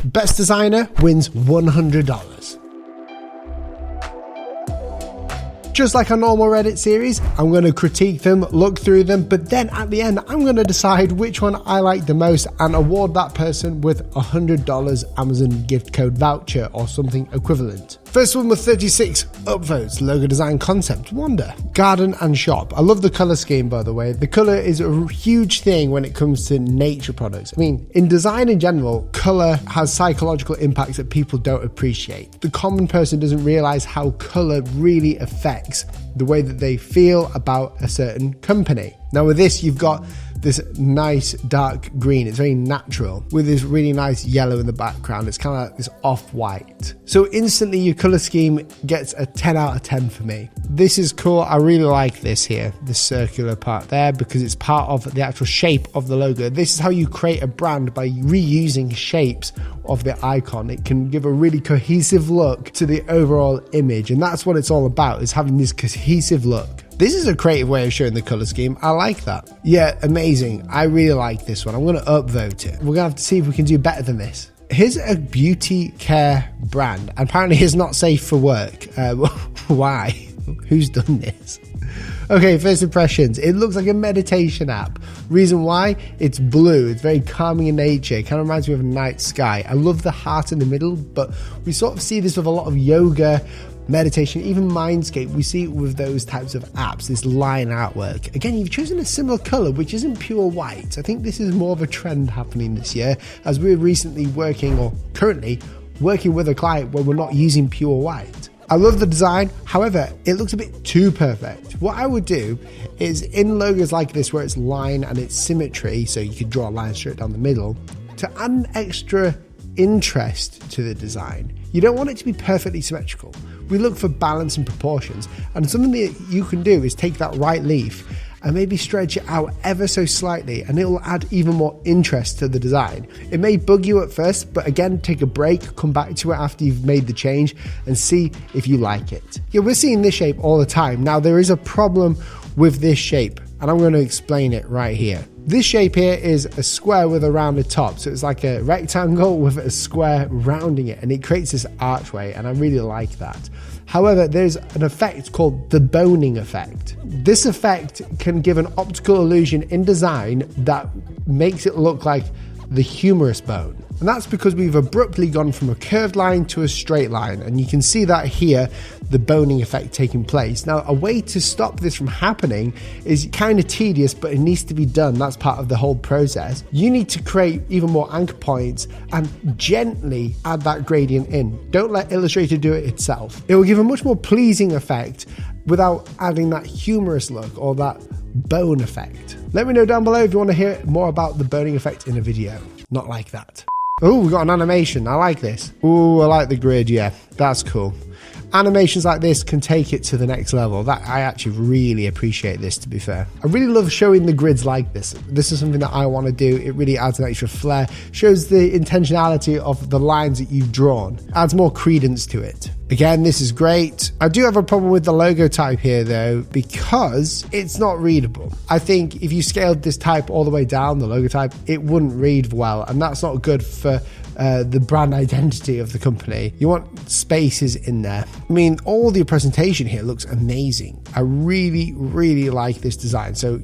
Best designer wins $100. Just like our normal Reddit series, I'm going to critique them, look through them, but then at the end, I'm going to decide which one I like the most and award that person with $100 Amazon gift code voucher or something equivalent. First one with 36 upvotes, logo design concept, Wonder. Garden and shop. I love the color scheme, by the way. The color is a huge thing when it comes to nature products. I mean, in design in general, color has psychological impacts that people don't appreciate. The common person doesn't realize how color really affects the way that they feel about a certain company. Now with this, you've got this nice dark green. It's very natural with this really nice yellow in the background. It's kind of like this off-white. So instantly your color scheme gets a 10 out of 10 for me. This is cool. I really like this here, this circular part there, because it's part of the actual shape of the logo. This is how you create a brand, by reusing shapes of the icon. It can give a really cohesive look to the overall image, and that's what it's all about, is having this cohesive look. This is a creative way of showing the color scheme. I like that. Yeah, amazing. I really like this one. I'm going to upvote it. We're going to have to see if we can do better than this. Here's a beauty care brand. Apparently it's not safe for work. Why? Who's done this? Okay, first impressions. It looks like a meditation app. Reason why? It's blue. It's very calming in nature. It kind of reminds me of a night sky. I love the heart in the middle, but we sort of see this with a lot of yoga, meditation, even Mindscape. We see it with those types of apps, this line artwork. Again, you've chosen a similar color, which isn't pure white. I think this is more of a trend happening this year, as we're recently working, or currently working with a client where we're not using pure white. I love the design, however, it looks a bit too perfect. What I would do is, in logos like this where it's line and it's symmetry, so you could draw a line straight down the middle, to add an extra interest to the design, you don't want it to be perfectly symmetrical. We look for balance and proportions, and something that you can do is take that right leaf and maybe stretch it out ever so slightly, and it will add even more interest to the design. It may bug you at first, but again, take a break, come back to it after you've made the change and see if you like it. Yeah, we're seeing this shape all the time. Now there is a problem with this shape, and I'm going to explain it right here. This shape here is a square with a rounded top. So it's like a rectangle with a square rounding it, and it creates this archway, and I really like that. However, there's an effect called the boning effect. This effect can give an optical illusion in design that makes it look like the humerus bone. And that's because we've abruptly gone from a curved line to a straight line. And you can see that here, the boning effect taking place. Now, a way to stop this from happening is kind of tedious, but it needs to be done. That's part of the whole process. You need to create even more anchor points and gently add that gradient in. Don't let Illustrator do it itself. It will give a much more pleasing effect without adding that humorous look or that bone effect. Let me know down below if you want to hear more about the boning effect in a video. Not like that. Oh, we got an animation. I like this. Oh, I like the grid. Yeah, that's cool. Animations like this can take it to the next level. That I actually really appreciate this, to be fair. I really love showing the grids like this. This is something that I want to do. It really adds an extra flair, shows the intentionality of the lines that you've drawn, adds more credence to it. Again, this is great. I do have a problem with the logo type here though, because it's not readable. I think if you scaled this type all the way down, the logo type, it wouldn't read well, and that's not good for the brand identity of the company. You want spaces in there. I mean, all the presentation here looks amazing. I really, really like this design. So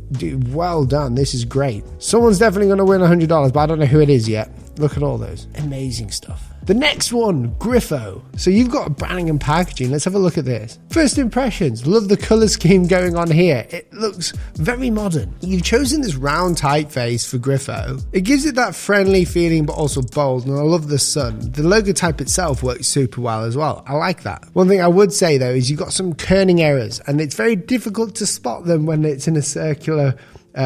well done. This is great. Someone's definitely going to win $100, but I don't know who it is yet. Look at all those. Amazing stuff. The next one, GRIFFO. So you've got branding and packaging. Let's have a look at this. First impressions. Love the color scheme going on here. It looks very modern. You've chosen this round typeface for GRIFFO. It gives it that friendly feeling, but also bold. And I love the sun. The logo type itself works super well as well. I like that. One thing I would say though is you've got some kerning errors, and it's very difficult to spot them when it's in a circular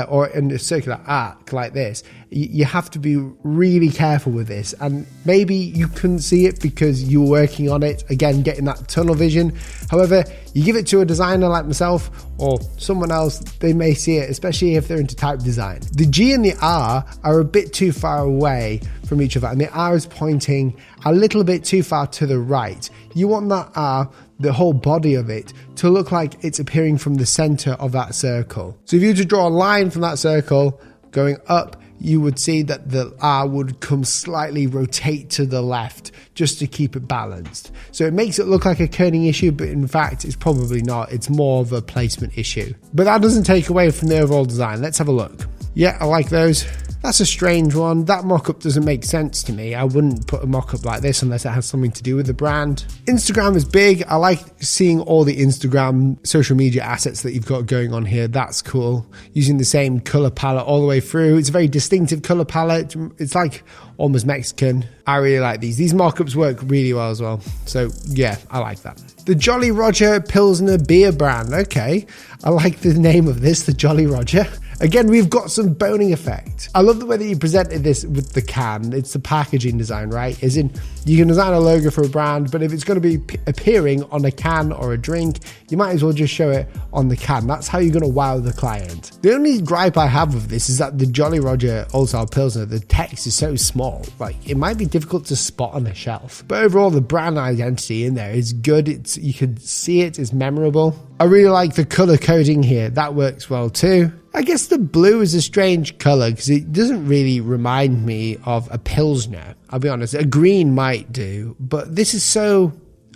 or in a circular arc like this. You have to be really careful with this, and maybe you couldn't see it because you were working on it, again getting that tunnel vision. However, you give it to a designer like myself or someone else, they may see it, especially if they're into type design. The G and the R are a bit too far away from each other, and the R is pointing a little bit too far to the right. You want that R, the whole body of it, to look like it's appearing from the center of that circle. So if you were to draw a line from that circle going up, you would see that the R would come slightly rotate to the left just to keep it balanced. So it makes it look like a kerning issue, but in fact it's probably not. It's more of a placement issue. But that doesn't take away from the overall design. Let's have a look. Yeah, I like those. That's a strange one. That mock-up doesn't make sense to me. I wouldn't put a mock-up like this unless it has something to do with the brand. Instagram is big. I like seeing all the Instagram social media assets that you've got going on here. That's cool. Using the same color palette all the way through. It's a very distinctive color palette. It's like almost Mexican. I really like these. These mock-ups work really well as well. So yeah, I like that. The Jolly Roger Pilsner beer brand. Okay, I like the name of this, the Jolly Roger. Again, we've got some boning effect. I love the way that you presented this with the can. It's the packaging design, right? As in, you can design a logo for a brand, but if it's going to be appearing on a can or a drink, you might as well just show it on the can. That's how you're going to wow the client. The only gripe I have with this is that the Jolly Roger Old Style Pilsner, the text is so small. Like, it might be difficult to spot on a shelf. But overall, the brand identity in there is good. You can see it is memorable. I really like the color coding here. That works well too. I guess the blue is a strange color because it doesn't really remind me of a Pilsner. I'll be honest, a green might do, but this is so,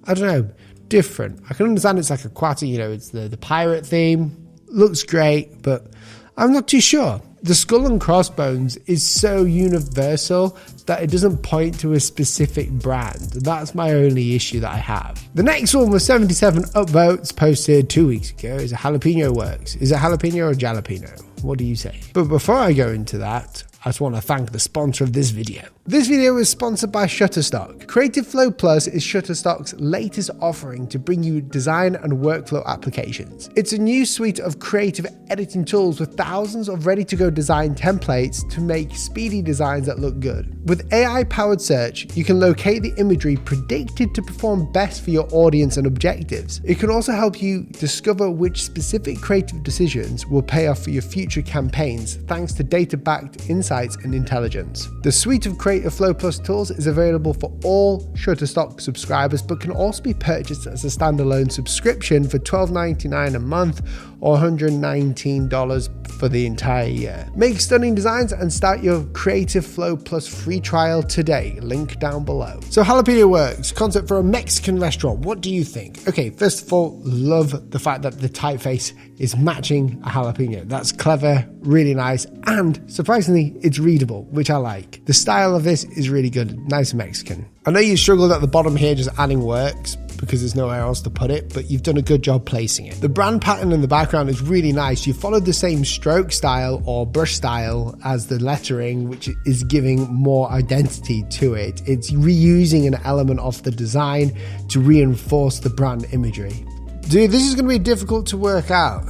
I don't know, different. I can understand it's like aquatic, you know, it's the pirate theme. Looks great, but I'm not too sure. The skull and crossbones is so universal that it doesn't point to a specific brand. That's my only issue that I have. The next one was 77 upvotes posted 2 weeks ago. Is a Jalapeño Works. Is it jalapeno or jalapeno? What do you say? But before I go into that, I just want to thank the sponsor of this video. This video is sponsored by Shutterstock. Creative Flow Plus is Shutterstock's latest offering to bring you design and workflow applications. It's a new suite of creative editing tools with thousands of ready-to-go design templates to make speedy designs that look good. With AI-powered search, you can locate the imagery predicted to perform best for your audience and objectives. It can also help you discover which specific creative decisions will pay off for your future campaigns thanks to data-backed insights and intelligence. The suite of Creative Flow Plus tools is available for all Shutterstock subscribers, but can also be purchased as a standalone subscription for $12.99 a month or $119 for the entire year. Make stunning designs and start your Creative Flow Plus free trial today. Link down below. So Jalapeño Works, concept for a Mexican restaurant. What do you think? Okay, first of all, love the fact that the typeface is matching a jalapeno. That's clever, really nice, and surprisingly, it's readable, which I like. The style of this is really good, nice and Mexican. I know you struggled at the bottom here just adding works because there's nowhere else to put it, but you've done a good job placing it. The brand pattern in the background is really nice. You followed the same stroke style or brush style as the lettering, which is giving more identity to it. It's reusing an element of the design to reinforce the brand imagery. Dude, this is going to be difficult to work out.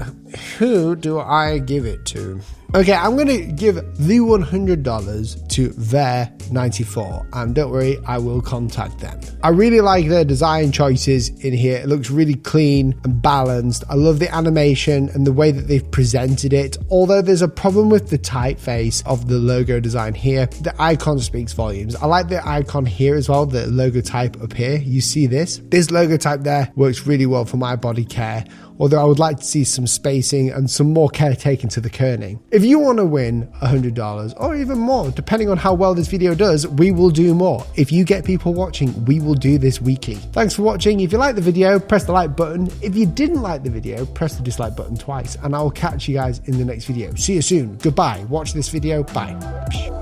Who do I give it to? Okay, I'm going to give the $100 to Ver94, and don't worry, I will contact them. I really like their design choices in here. It looks really clean and balanced. I love the animation and the way that they've presented it. Although there's a problem with the typeface of the logo design here, the icon speaks volumes. I like the icon here as well, the logo type up here. You see this? This logo type there works really well for my body care. Although I would like to see some spacing and some more care taken to the kerning. If you want to win $100 or even more, depending on how well this video does, we will do more. If you get people watching, we will do this weekly. Thanks for watching. If you liked the video, press the like button. If you didn't like the video, press the dislike button twice, and I will catch you guys in the next video. See you soon. Goodbye. Watch this video. Bye.